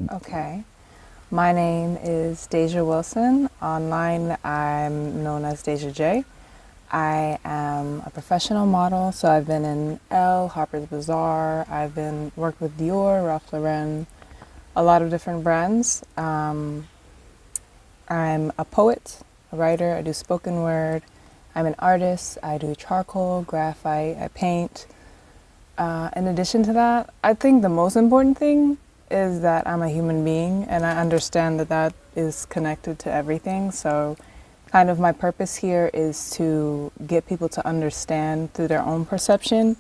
Okay. My name is Deja Wilson. Online, I'm known as Dajiajay. I am a professional model, so I've been in Elle, Harper's Bazaar. I've been worked with Dior, Ralph Lauren, a lot of different brands. I'm a poet, a writer. I do spoken word. I'm an artist. I do charcoal, graphite. I paint. In addition to that, I think the most important thing is that I'm a human being, and I understand that that is connected to everything. So kind of my purpose here is to get people to understand through their own perception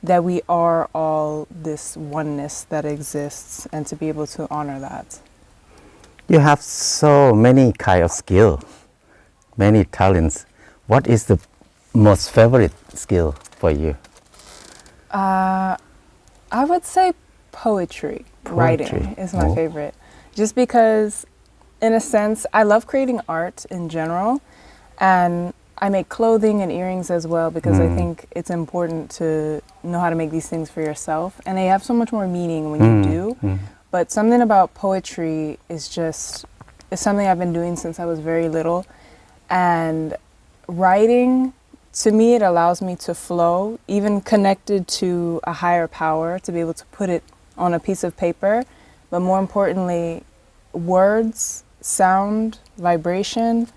that we are all this oneness that exists, and to be able to honor that. You have so many kind of skill, many talents. What is the most favorite skill for you? I would say poetry. Writing is my favorite. Just because, in a sense, I love creating art in general, and I make clothing and earrings as well, because I think it's important to know how to make these things for yourself, and they have so much more meaning when you do. But something about poetry is something I've been doing since I was very little, and writing, to me, it allows me to flow, even connected to a higher power, to be able to put it on a piece of paper. But more importantly, words, sound, vibration,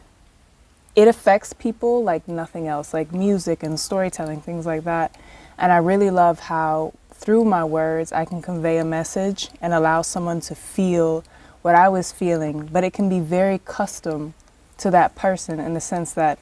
it affects people like nothing else, like music and storytelling, things like that. And I really love how through my words I can convey a message and allow someone to feel what I was feeling, but it can be very custom to that person, in the sense that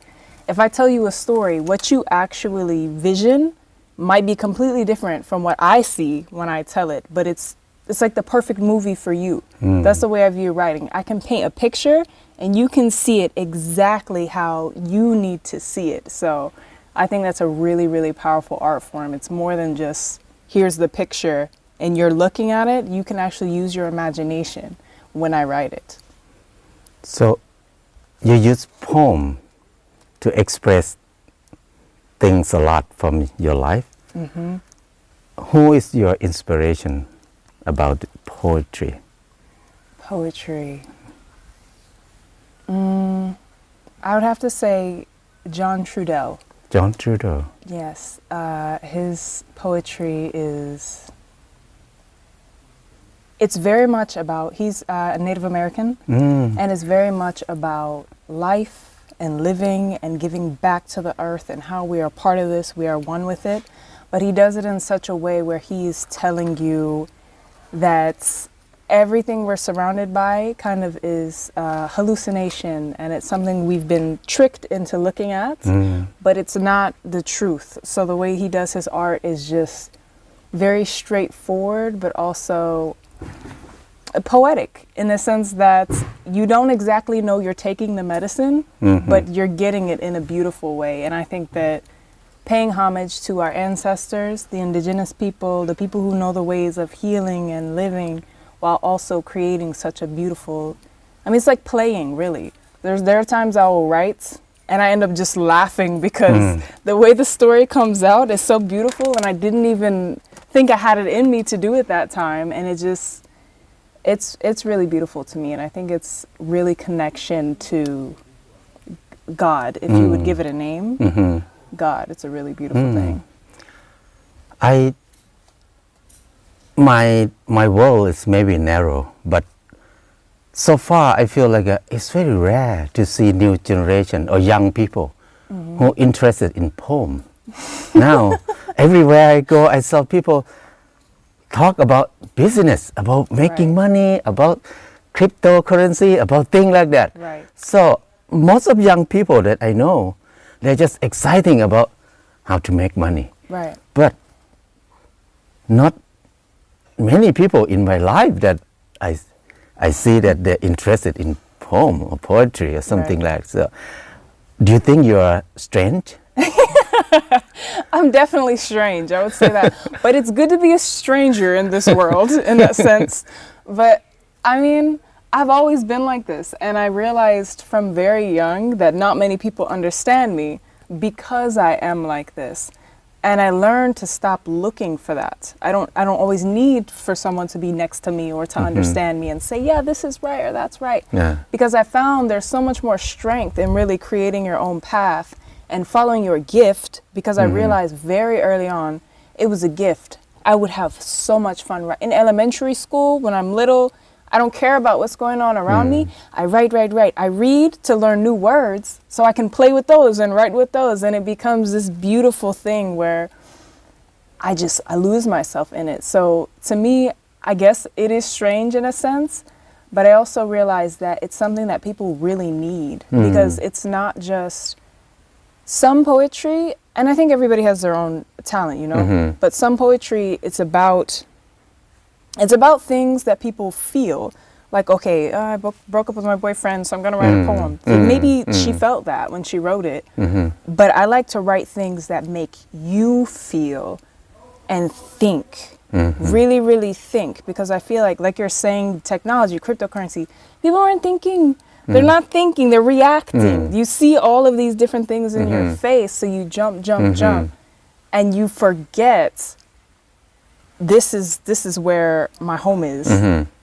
if I tell you a story, what you actually vision might be completely different from what I see when I tell it, but it's like the perfect movie for you. That's the way I view writing. I can paint a picture and you can see it exactly how you need to see it. So I think that's a really, really powerful art form. It's more than just, here's the picture and you're looking at it. You can actually use your imagination when I write it. So you use poem to express things a lot from your life. Who is your inspiration about poetry? Poetry. I would have to say John Trudell. John Trudell. Yes, his poetry it's very much about, he's a Native American, and it's very much about life and living and giving back to the earth, and how we are part of this, we are one with it. But he does it in such a way where he's telling you that everything we're surrounded by kind of is hallucination, and it's something we've been tricked into looking at, but it's not the truth. So the way he does his art is just very straightforward, but also poetic, in the sense that you don't exactly know you're taking the medicine, but you're getting it in a beautiful way. And I think that paying homage to our ancestors, the indigenous people, the people who know the ways of healing and living, while also creating such a beautiful, I mean, it's like playing, really. There are times I will write and I end up just laughing, because the way the story comes out is so beautiful, and I didn't even think I had it in me to do it that time. And it's really beautiful to me, and I think it's really connection to God, if you would give it a name. God, it's a really beautiful thing. My world is maybe narrow, but so far I feel like it's very rare to see new generation or young people who are interested in poem. Now, everywhere I go, I saw people talk about business, about making money, about cryptocurrency, about things like that. So most of young people that I know, they're just exciting about how to make money. But not many people in my life that I see that they're interested in poem or poetry or something like that. So do you think you're strange? I'm definitely strange, I would say that. But it's good to be a stranger in this world, in that sense. But I mean, I've always been like this, and I realized from very young that not many people understand me because I am like this. And I learned to stop looking for that. I don't always need for someone to be next to me or to understand me and say, yeah, this is right or that's right. Yeah. Because I found there's so much more strength in really creating your own path and following your gift, because I realized very early on it was a gift. I would have so much fun. In elementary school, when I'm little, I don't care about what's going on around me. I write. I read to learn new words so I can play with those and write with those. And it becomes this beautiful thing where I lose myself in it. So to me, I guess it is strange in a sense, but I also realize that it's something that people really need, because it's not just some poetry. And I think everybody has their own talent, you know, but some poetry, it's about things that people feel. Like, okay, I broke up with my boyfriend, so I'm going to write a poem. Maybe she felt that when she wrote it. But I like to write things that make you feel and think. Really, really think. Because I feel like you're saying, technology, cryptocurrency, people aren't thinking. They're not thinking, they're reacting. You see all of these different things in your face, so you jump. And you forget, this is where my home is.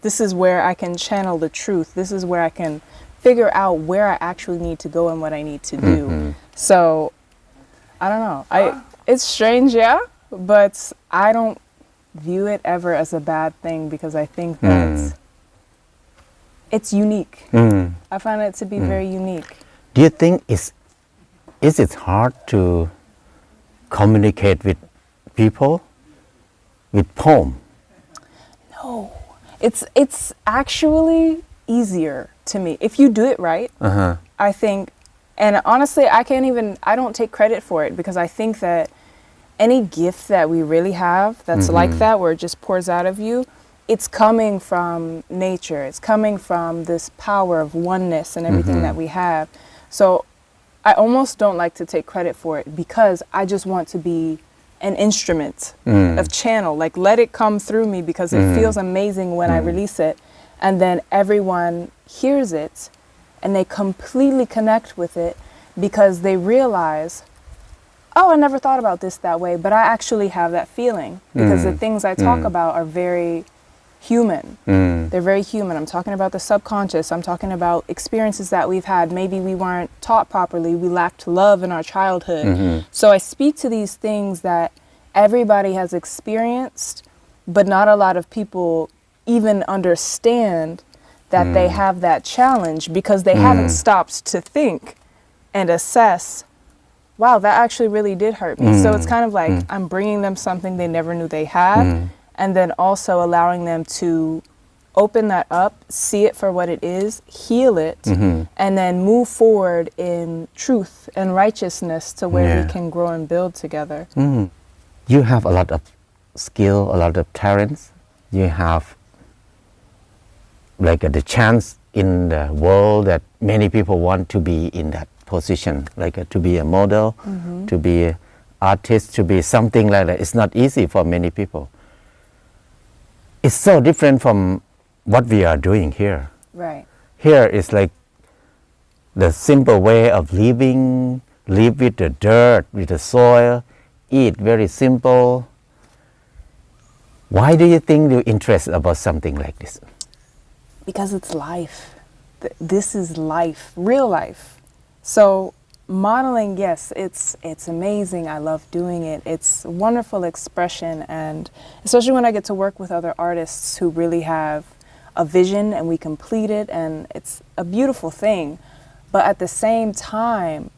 This is where I can channel the truth. This is where I can figure out where I actually need to go and what I need to do. So, I don't know. It's strange, yeah, but I don't view it ever as a bad thing, because I think that it's unique. I find it to be very unique. Do you think is it hard to communicate with people with poem? No, it's actually easier to me if you do it right. I think, and honestly, I don't take credit for it, because I think that any gift that we really have that's like that, where it just pours out of you, it's coming from nature. It's coming from this power of oneness and everything that we have. So I almost don't like to take credit for it, because I just want to be an instrument of channel. Like, let it come through me, because it feels amazing when I release it. And then everyone hears it and they completely connect with it, because they realize, oh, I never thought about this that way, but I actually have that feeling, because the things I talk about are very human. They're very human. I'm talking about the subconscious. I'm talking about experiences that we've had. Maybe we weren't taught properly. We lacked love in our childhood. So I speak to these things that everybody has experienced, but not a lot of people even understand that they have that challenge, because they haven't stopped to think and assess, wow, that actually really did hurt me. So it's kind of like I'm bringing them something they never knew they had. And then also allowing them to open that up, see it for what it is, heal it, and then move forward in truth and righteousness to where we can grow and build together. You have a lot of skill, a lot of talents. You have like the chance in the world that many people want to be in that position, like to be a model, to be an artist, to be something like that. It's not easy for many people. It's so different from what we are doing here. Right. Here is like the simple way of living, live with the dirt, with the soil, eat very simple. Why do you think you're interested about something like this? Because it's life. This is life, real life. So modeling, yes, it's amazing. I love doing it. It's a wonderful expression, and especially when I get to work with other artists who really have a vision and we complete it, and it's a beautiful thing. But at the same time,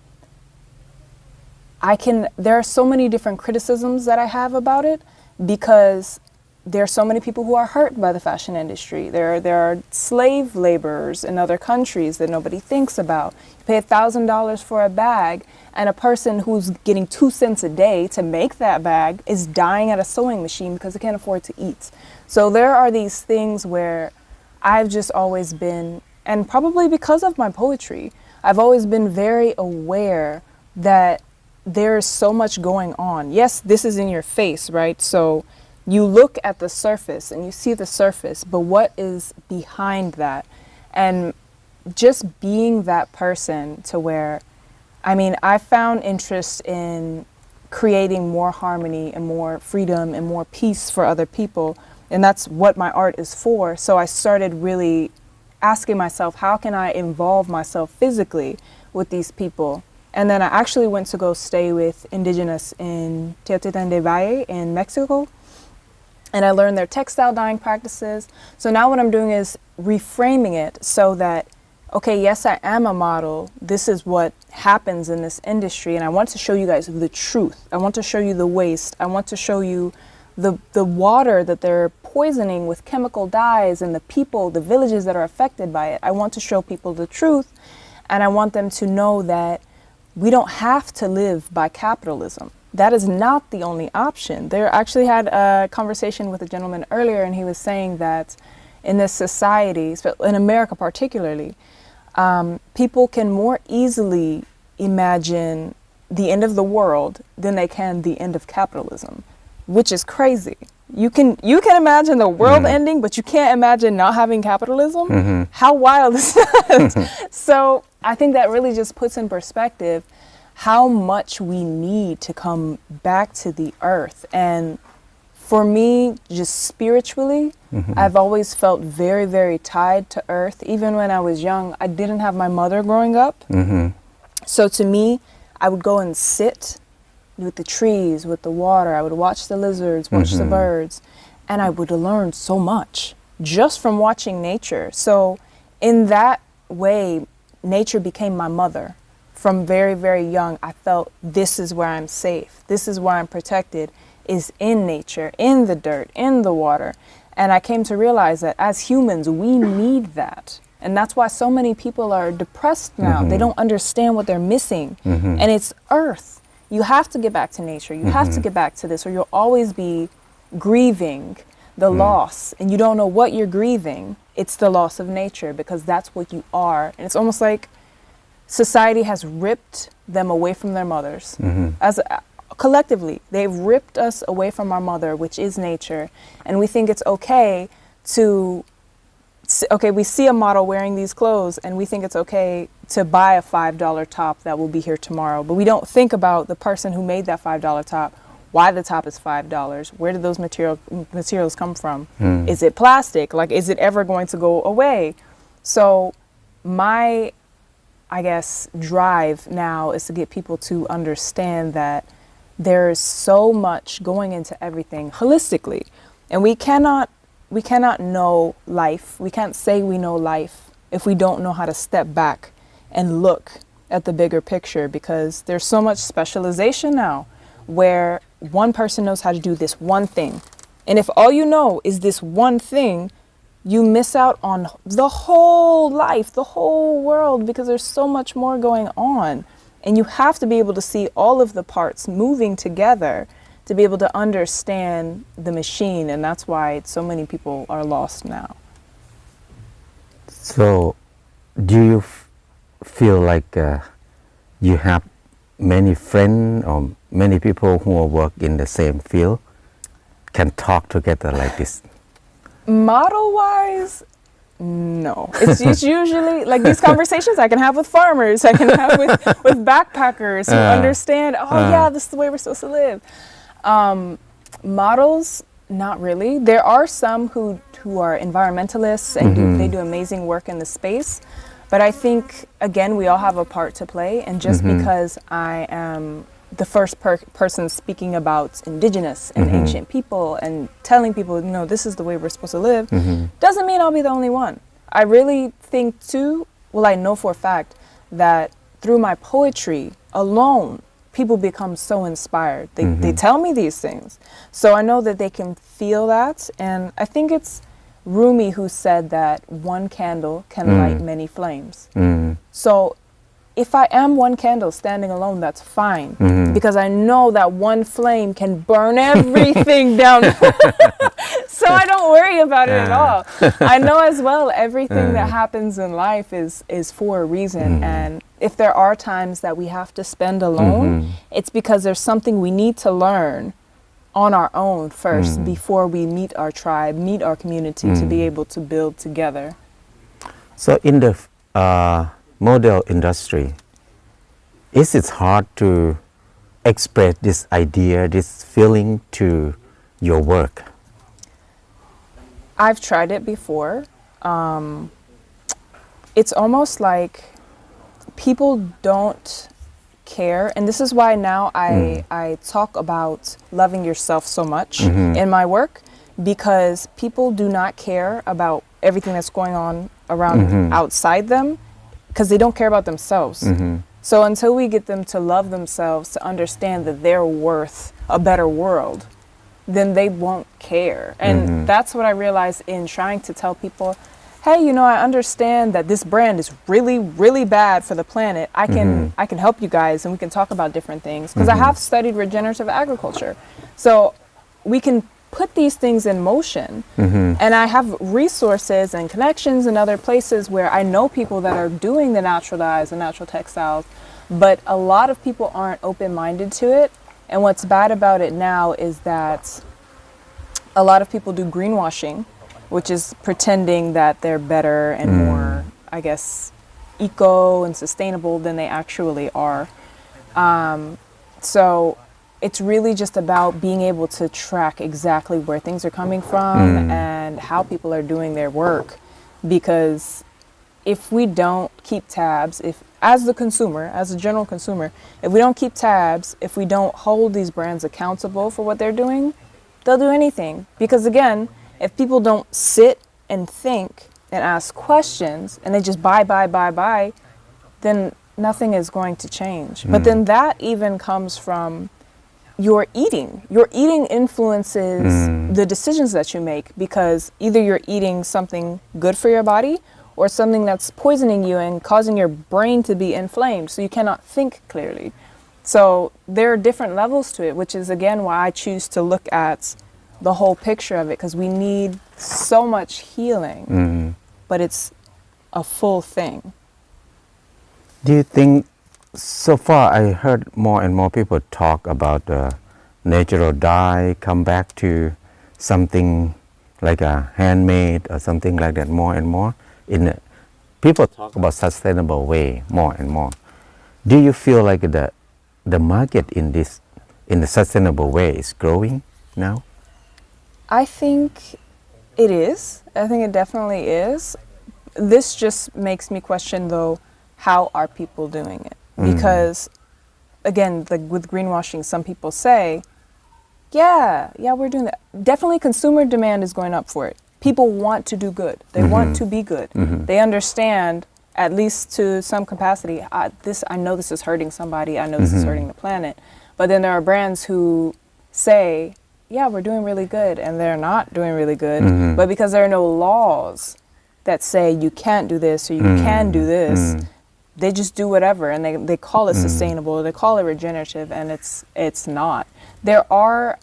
there are so many different criticisms that I have about it, because there are so many people who are hurt by the fashion industry. There are slave laborers in other countries that nobody thinks about. You pay $1,000 for a bag, and a person who's getting 2 cents a day to make that bag is dying at a sewing machine because they can't afford to eat. So there are these things where I've just always been, and probably because of my poetry, I've always been very aware that there's so much going on. Yes, this is in your face, right? So you look at the surface and you see the surface, but what is behind that? And just being that person to where, I mean, I found interest in creating more harmony and more freedom and more peace for other people. And that's what my art is for. So I started really asking myself, how can I involve myself physically with these people? And then I actually went to go stay with indigenous in Jandai in Mexico. And I learned their textile dyeing practices. So now what I'm doing is reframing it so that, okay, yes, I am a model. This is what happens in this industry. And I want to show you guys the truth. I want to show you the waste. I want to show you the water that they're poisoning with chemical dyes and the people, the villages that are affected by it. I want to show people the truth. And I want them to know that we don't have to live by capitalism. That is not the only option. There actually had a conversation with a gentleman earlier, and he was saying that in this society, in America particularly, people can more easily imagine the end of the world than they can the end of capitalism, which is crazy. You can imagine the world ending, but you can't imagine not having capitalism. How wild is that? So I think that really just puts in perspective how much we need to come back to the earth. And for me, just spiritually, I've always felt very, very tied to earth. Even when I was young, I didn't have my mother growing up. So to me, I would go and sit with the trees, with the water. I would watch the lizards, watch the birds, and I would learn so much just from watching nature. So in that way, nature became my mother. From very, very young, I felt this is where I'm safe. This is where I'm protected, is in nature, in the dirt, in the water. And I came to realize that as humans, we need that. And that's why so many people are depressed now. They don't understand what they're missing. And it's earth. You have to get back to nature. You have to get back to this, or you'll always be grieving the loss. And you don't know what you're grieving. It's the loss of nature, because that's what you are. And it's almost like society has ripped them away from their mothers. Collectively, they've ripped us away from our mother, which is nature. And we think it's okay to, we see a model wearing these clothes and we think it's okay to buy a $5 top that will be here tomorrow. But we don't think about the person who made that $5 top, why the top is $5, where did those materials come from? Is it plastic? Like, is it ever going to go away? So my, I guess, drive now is to get people to understand that there is so much going into everything holistically. And we cannot know life. We can't say we know life if we don't know how to step back and look at the bigger picture, because there's so much specialization now where one person knows how to do this one thing. And if all you know is this one thing, you miss out on the whole life, the whole world, because there's so much more going on. And you have to be able to see all of the parts moving together to be able to understand the machine. And that's why so many people are lost now. So do you feel like you have many friends or many people who work in the same field can talk together like this? Model-wise, no. It's usually like these conversations I can have with farmers, I can have with backpackers who understand, yeah, this is the way we're supposed to live. Models, not really. There are some who are environmentalists and they do amazing work in the space. But I think, again, we all have a part to play. And just because I am the first person speaking about indigenous and ancient people and telling people, this is the way we're supposed to live, doesn't mean I'll be the only one. I really think too, I know for a fact that through my poetry alone, people become so inspired. They tell me these things. So I know that they can feel that. And I think it's Rumi who said that one candle can light many flames. So if I am one candle standing alone, that's fine, because I know that one flame can burn everything down. So I don't worry about it at all. I know as well everything that happens in life is for a reason. And if there are times that we have to spend alone, it's because there's something we need to learn on our own first before we meet our tribe, meet our community to be able to build together. So in the model industry, is it hard to express this idea, this feeling to your work? I've tried it before. It's almost like people don't care, and this is why now I talk about loving yourself so much in my work, because people do not care about everything that's going on around outside them, because they don't care about themselves. So until we get them to love themselves, to understand that they're worth a better world, then they won't care. And that's what I realized in trying to tell people, hey, you know, I understand that this brand is really, really bad for the planet. I can help you guys, and we can talk about different things, because I have studied regenerative agriculture. So we can put these things in motion. And I have resources and connections in other places where I know people that are doing the natural dyes and natural textiles, but a lot of people aren't open-minded to it. And what's bad about it now is that a lot of people do greenwashing, which is pretending that they're better and more, I guess, eco and sustainable than they actually are. So it's really just about being able to track exactly where things are coming from and how people are doing their work. Because if we don't keep tabs, if as the consumer, as a general consumer, if we don't keep tabs, if we don't hold these brands accountable for what they're doing, they'll do anything. Because again, if people don't sit and think and ask questions and they just buy, then nothing is going to change. But then that even comes from your eating. Your eating influences the decisions that you make, because either you're eating something good for your body or something that's poisoning you and causing your brain to be inflamed, so you cannot think clearly. So there are different levels to it, which is again why I choose to look at the whole picture of it, because we need so much healing, but it's a full thing. Do you think, so far I heard more and more people talk about the natural dye, come back to something like a handmade or something like that more and more. People talk about sustainable way more and more. Do you feel like the market in the sustainable way is growing now? I think it is. I think it definitely is. This just makes me question, though, how are people doing it? Because, again, like with greenwashing, some people say, yeah, we're doing that. Definitely consumer demand is going up for it. People want to do good. They want to be good. They understand, at least to some capacity, I know this is hurting somebody. I know this is hurting the planet. But then there are brands who say, yeah, we're doing really good, and they're not doing really good. But because there are no laws that say you can't do this or you can do this, they just do whatever, and they call it sustainable, they call it regenerative, and it's not. There are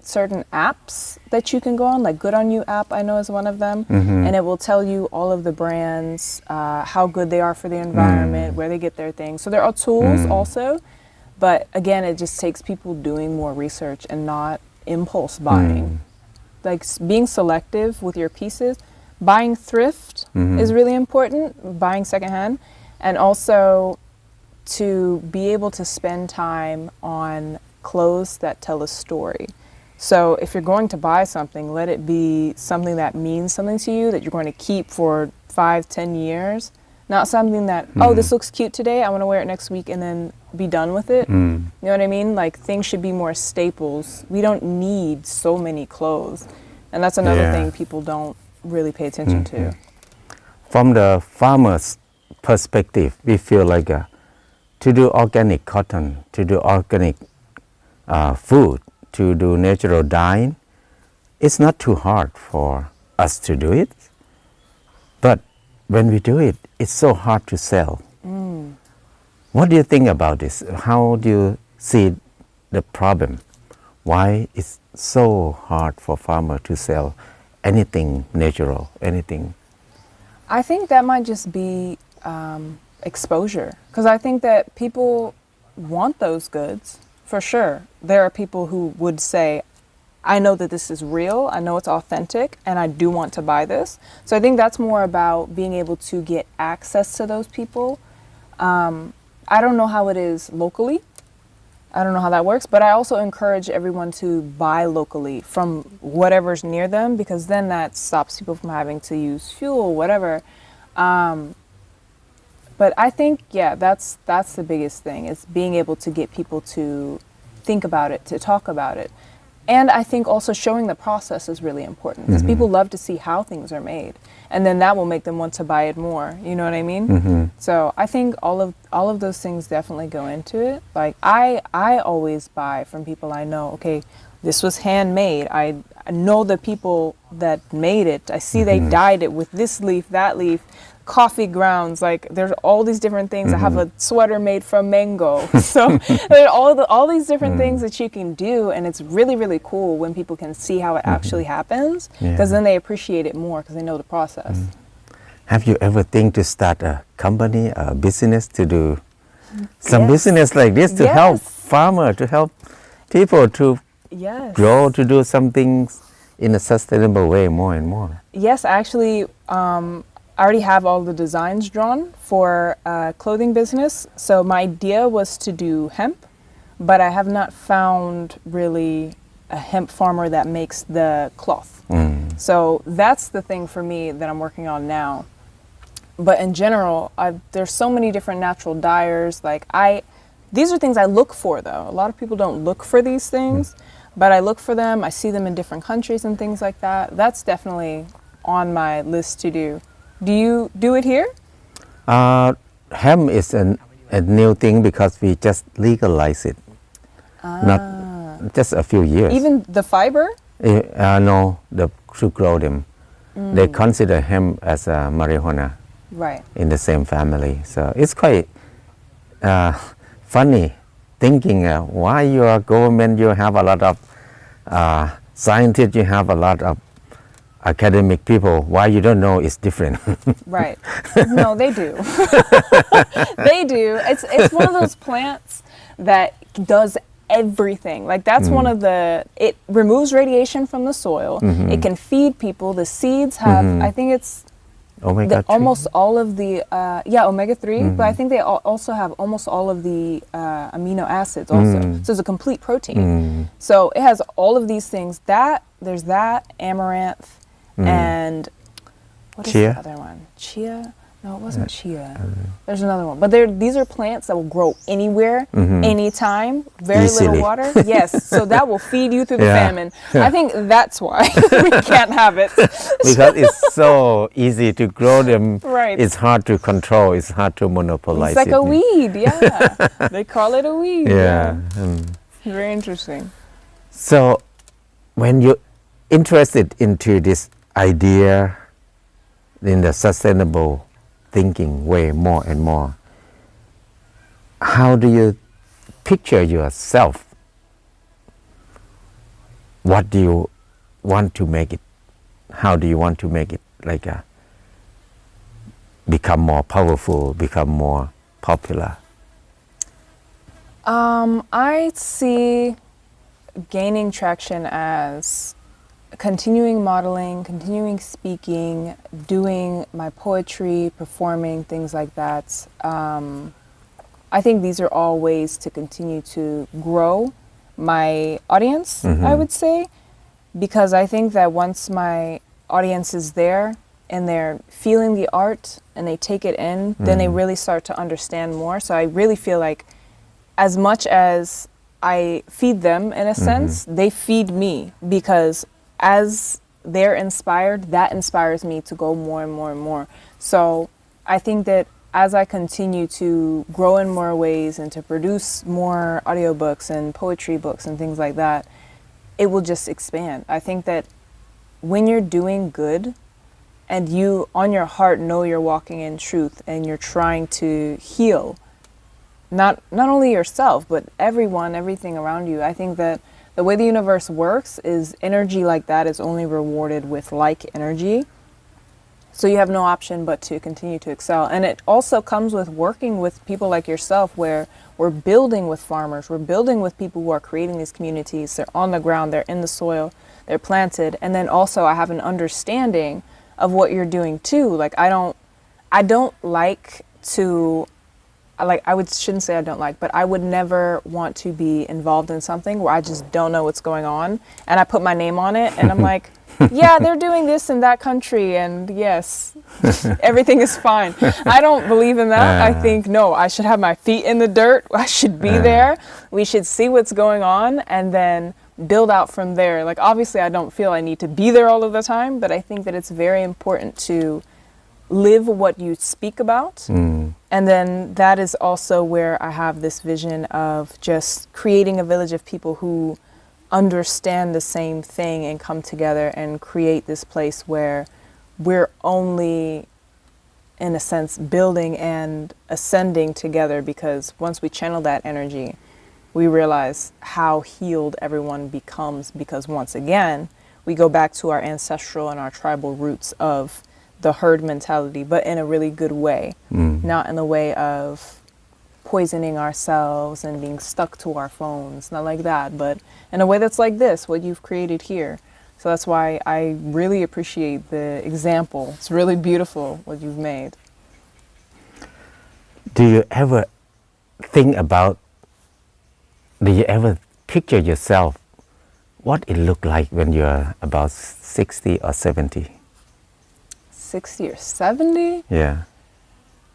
certain apps that you can go on, like Good On You app, I know is one of them, and it will tell you all of the brands, how good they are for the environment, where they get their things. So there are tools also, but again, it just takes people doing more research and not impulse buying. Like being selective with your pieces. Buying thrift is really important, buying secondhand, and also to be able to spend time on clothes that tell a story. So if you're going to buy something, let it be something that means something to you, that you're going to keep for 5-10 years. Not something that, oh, this looks cute today, I want to wear it next week and then be done with it. You know what I mean? Like, things should be more staples. We don't need so many clothes. And that's another thing people don't really pay attention to. From the farmer's perspective, we feel like to do organic cotton, to do organic food, to do natural dyeing, it's not too hard for us to do it. But when we do it, it's so hard to sell. What do you think about this? How do you see the problem? Why it's so hard for farmer to sell anything natural, anything? I think that might just be exposure, because I think that people want those goods, for sure. There are people who would say, I know that this is real, I know it's authentic, and I do want to buy this. So I think that's more about being able to get access to those people. I don't know how it is locally, I don't know how that works, but I also encourage everyone to buy locally from whatever's near them, because then that stops people from having to use fuel, whatever. But I think, yeah, that's the biggest thing, is being able to get people to think about it, to talk about it. And I think also showing the process is really important, because people love to see how things are made, and then that will make them want to buy it more. You know what I mean? So I think all of those things definitely go into it. Like I always buy from people I know. Okay, this was handmade. I know the people that made it. I see they dyed it with this leaf, that leaf, coffee grounds. Like there's all these different things. I have a sweater made from mango. So there are all these different things that you can do, and it's really, really cool when people can see how it actually happens, because then they appreciate it more because they know the process. Have you ever think to start a company, a business, to do some business like this to help farmer, to help people to grow, to do some things in a sustainable way more and more? Yes, actually, I already have all the designs drawn for a clothing business. So my idea was to do hemp, but I have not found really a hemp farmer that makes the cloth. So that's the thing for me that I'm working on now. But in general, there's so many different natural dyers. Like these are things I look for, though. A lot of people don't look for these things, but I look for them. I see them in different countries and things like that. That's definitely on my list to do. Do you do it here? Hemp is a new thing because we just legalize it. Not just a few years. Even the fiber? No, to grow them. They consider hemp as a marijuana. Right. In the same family. So it's quite funny thinking why your government, you have a lot of scientists, you have a lot of academic people, why you don't know it's different. Right. No, they do. They do. It's one of those plants that does everything. Like that's one of it removes radiation from the soil. It can feed people. The seeds have, I think it's almost all of the, omega-3, but I think they also have almost all of the amino acids also. So it's a complete protein. So it has all of these things. There's that, amaranth, and what is the other one? Chia? No, it wasn't chia. There's another one. But these are plants that will grow anywhere, anytime, very little water. Yes, so that will feed you through the famine. I think that's why we can't have it. Because it's so easy to grow them. Right. It's hard to control. It's hard to monopolize it. It's like a weed, They call it a weed. Very interesting. So when you're interested into this idea in the sustainable thinking way more and more, how do you picture yourself? What do you want to make it? How do you want to make it like become more powerful, become more popular? I see gaining traction as continuing modeling, continuing speaking, doing my poetry, performing, things like that. I think these are all ways to continue to grow my audience, I would say, because I think that once my audience is there and they're feeling the art and they take it in, then they really start to understand more. So I really feel like as much as I feed them, in a sense, they feed me, because as they're inspired, that inspires me to go more and more and more. So I think that as I continue to grow in more ways and to produce more audiobooks and poetry books and things like that, it will just expand. I think that when you're doing good and you on your heart know you're walking in truth and you're trying to heal not only yourself but everyone, everything around you, I think that the way the universe works is energy like that is only rewarded with like energy. So you have no option but to continue to excel. And it also comes with working with people like yourself, where we're building with farmers, we're building with people who are creating these communities. They're on the ground, they're in the soil, they're planted. And then also I have an understanding of what you're doing too. Like I don't like to shouldn't say I don't like, but I would never want to be involved in something where I just don't know what's going on and I put my name on it and I'm like, yeah, they're doing this in that country and yes, everything is fine. I don't believe in that. I think, no, I should have my feet in the dirt. I should be there. We should see what's going on and then build out from there. Like, obviously, I don't feel I need to be there all of the time, but I think that it's very important to live what you speak about. And then that is also where I have this vision of just creating a village of people who understand the same thing and come together and create this place where we're only, in a sense, building and ascending together, because once we channel that energy, we realize how healed everyone becomes, because once again, we go back to our ancestral and our tribal roots of the herd mentality, but in a really good way, not in the way of poisoning ourselves and being stuck to our phones, not like that, but in a way that's like this, what you've created here. So that's why I really appreciate the example. It's really beautiful what you've made. Do you ever picture yourself what it looked like when you're about 60 or 70? 60 or 70? Yeah.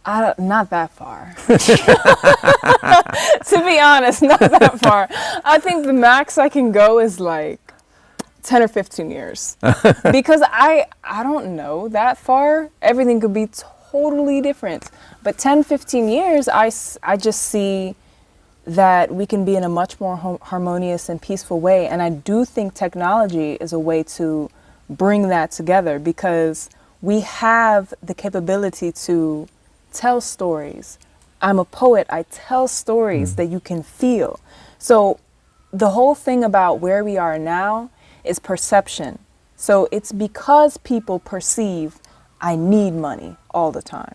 Not that far. To be honest, not that far. I think the max I can go is like 10 or 15 years. Because I don't know that far. Everything could be totally different. But 10, 15 years, I just see that we can be in a much more harmonious and peaceful way. And I do think technology is a way to bring that together, because we have the capability to tell stories. I'm a poet. I tell stories that you can feel. So the whole thing about where we are now is perception. So it's because people perceive, I need money all the time.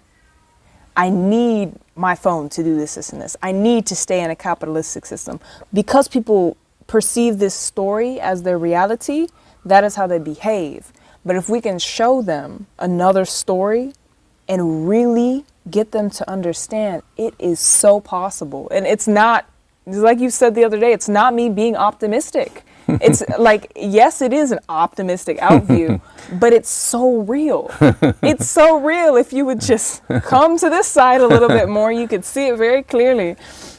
I need my phone to do this, this, and this. I need to stay in a capitalistic system. Because people perceive this story as their reality, that is how they behave. But if we can show them another story and really get them to understand, it is so possible. And it's not, like you said the other day, it's not me being optimistic. It's like, yes, it is an optimistic outview, but it's so real. It's so real. If you would just come to this side a little bit more, you could see it very clearly.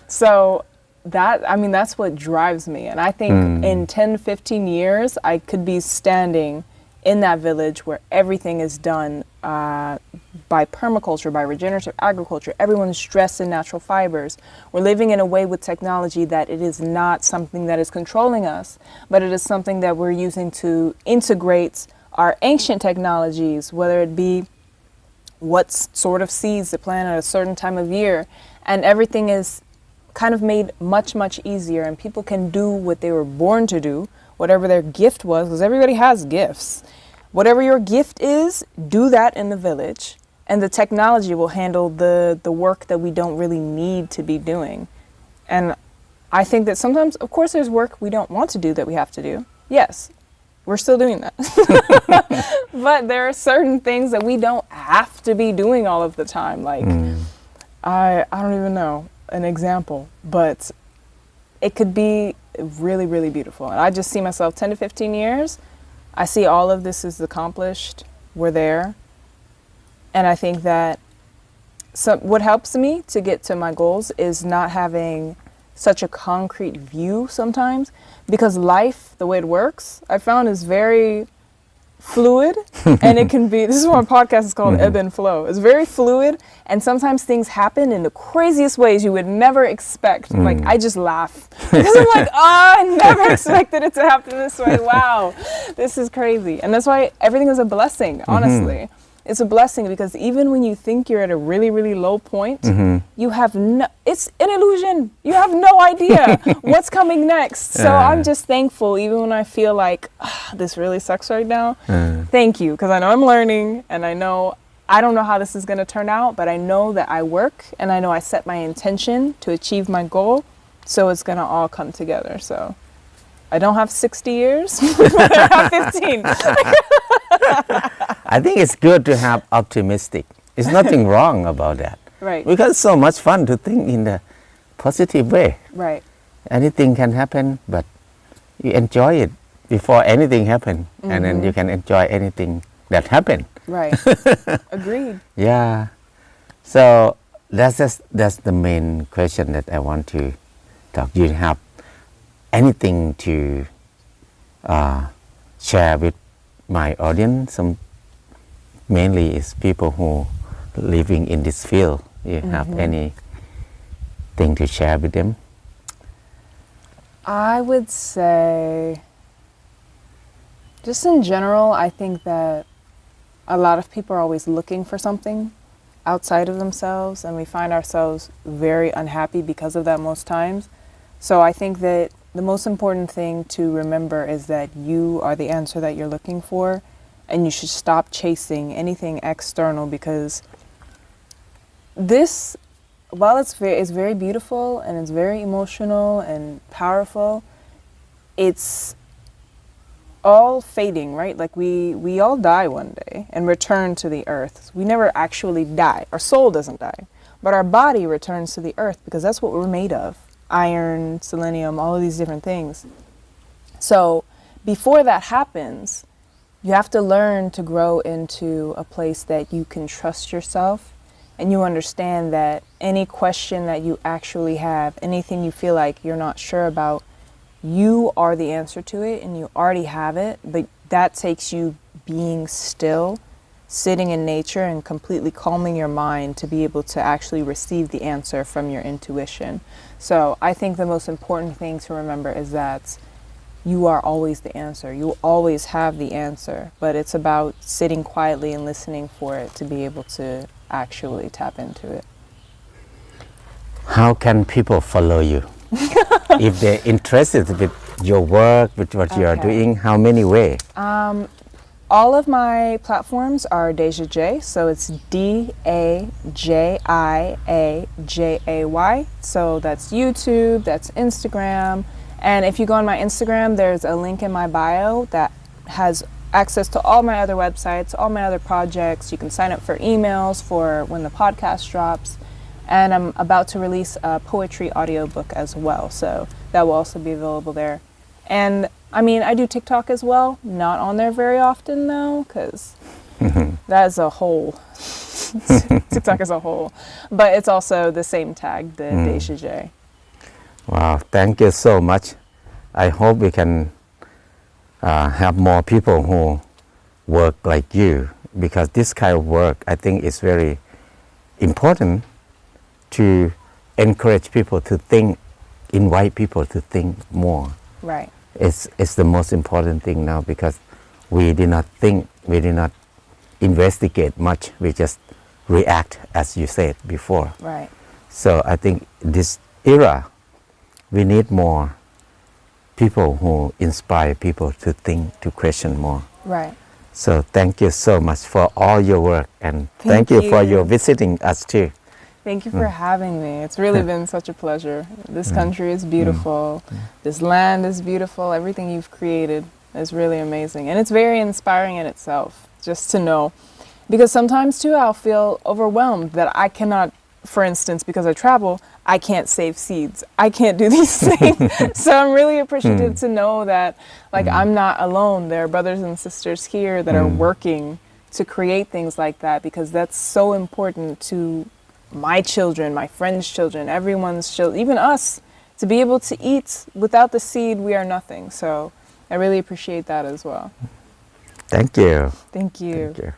So that's what drives me. And I think in 10, 15 years, I could be standing in that village where everything is done by permaculture, by regenerative agriculture. Everyone's dressed in natural fibers. We're living in a way with technology that it is not something that is controlling us, but it is something that we're using to integrate our ancient technologies, whether it be what sort of seeds to plant at a certain time of year. And everything is kind of made much, much easier, and people can do what they were born to do, whatever their gift was, because everybody has gifts. Whatever your gift is, do that in the village, and the technology will handle the work that we don't really need to be doing. And I think that sometimes, of course, there's work we don't want to do that we have to do. Yes, we're still doing that. But there are certain things that we don't have to be doing all of the time. Like, I don't even know an example, but it could be really, really beautiful. And I just see myself 10 to 15 years. I see all of this is accomplished. We're there. And I think that what helps me to get to my goals is not having such a concrete view sometimes, because life, the way it works, I found is very fluid. And it can be, this is what my podcast is called, Ebb and Flow. It's very fluid, and sometimes things happen in the craziest ways you would never expect. Like, I just laugh because I'm like, oh, I never expected it to happen this way. Wow, this is crazy. And that's why everything is a blessing, honestly. It's a blessing, because even when you think you're at a really, really low point, you have it's an illusion. You have no idea what's coming next. So I'm just thankful, even when I feel like this really sucks right now. Thank you, because I know I'm learning, and I don't know how this is going to turn out, but I know that I work, and I know I set my intention to achieve my goal, so it's going to all come together. So I don't have 60 years, but I have 15. I think it's good to have optimistic. There's nothing wrong about that. Right. Because it's so much fun to think in a positive way. Right. Anything can happen, but you enjoy it before anything happen, and then you can enjoy anything that happened. Right. Agreed. Yeah. So that's the main question that I want to talk. You have anything to share with my audience? Some mainly is people who living in this field. You have anything to share with them? I would say, just in general, I think that a lot of people are always looking for something outside of themselves, and we find ourselves very unhappy because of that most times. So I think that the most important thing to remember is that you are the answer that you're looking for, and you should stop chasing anything external, because this, while it's very beautiful and it's very emotional and powerful, it's all fading, right? Like we all die one day and return to the earth. We never actually die. Our soul doesn't die, but our body returns to the earth because that's what we're made of. Iron, selenium, all of these different things. So before that happens, you have to learn to grow into a place that you can trust yourself, and you understand that any question that you actually have, anything you feel like you're not sure about, you are the answer to it and you already have it, but that takes you being still, sitting in nature and completely calming your mind to be able to actually receive the answer from your intuition. So I think the most important thing to remember is that you are always the answer. You always have the answer, but it's about sitting quietly and listening for it to be able to actually tap into it. How can people follow you? If they're interested with your work, with what you are doing, how many ways? All of my platforms are Dajiajay, so it's Dajiajay. So that's YouTube, that's Instagram. And if you go on my Instagram, there's a link in my bio that has access to all my other websites, all my other projects. You can sign up for emails for when the podcast drops. And I'm about to release a poetry audiobook as well, so that will also be available there. And I mean, I do TikTok as well, not on there very often though, because that is a whole, TikTok as a whole. But it's also the same tag, the Dajiajay. Wow, thank you so much. I hope we can have more people who work like you, because this kind of work, I think, is very important to encourage people to think, invite people to think more. Right. It's the most important thing now, because we did not think, we did not investigate much, we just react, as you said before. Right. So I think this era, we need more people who inspire people to think, to question more. Right. So thank you so much for all your work, and thank you for your visiting us too. Thank you for having me. It's really been such a pleasure. This country is beautiful. This land is beautiful. Everything you've created is really amazing. And it's very inspiring in itself, just to know. Because sometimes too, I'll feel overwhelmed that I cannot, for instance, because I travel, I can't save seeds. I can't do these things. So I'm really appreciative to know that, like, I'm not alone. There are brothers and sisters here that are working to create things like that, because that's so important to my children, my friends' children, everyone's children, even us, to be able to eat. Without the seed, we are nothing. So I really appreciate that as well. Thank you. Thank you. Thank you.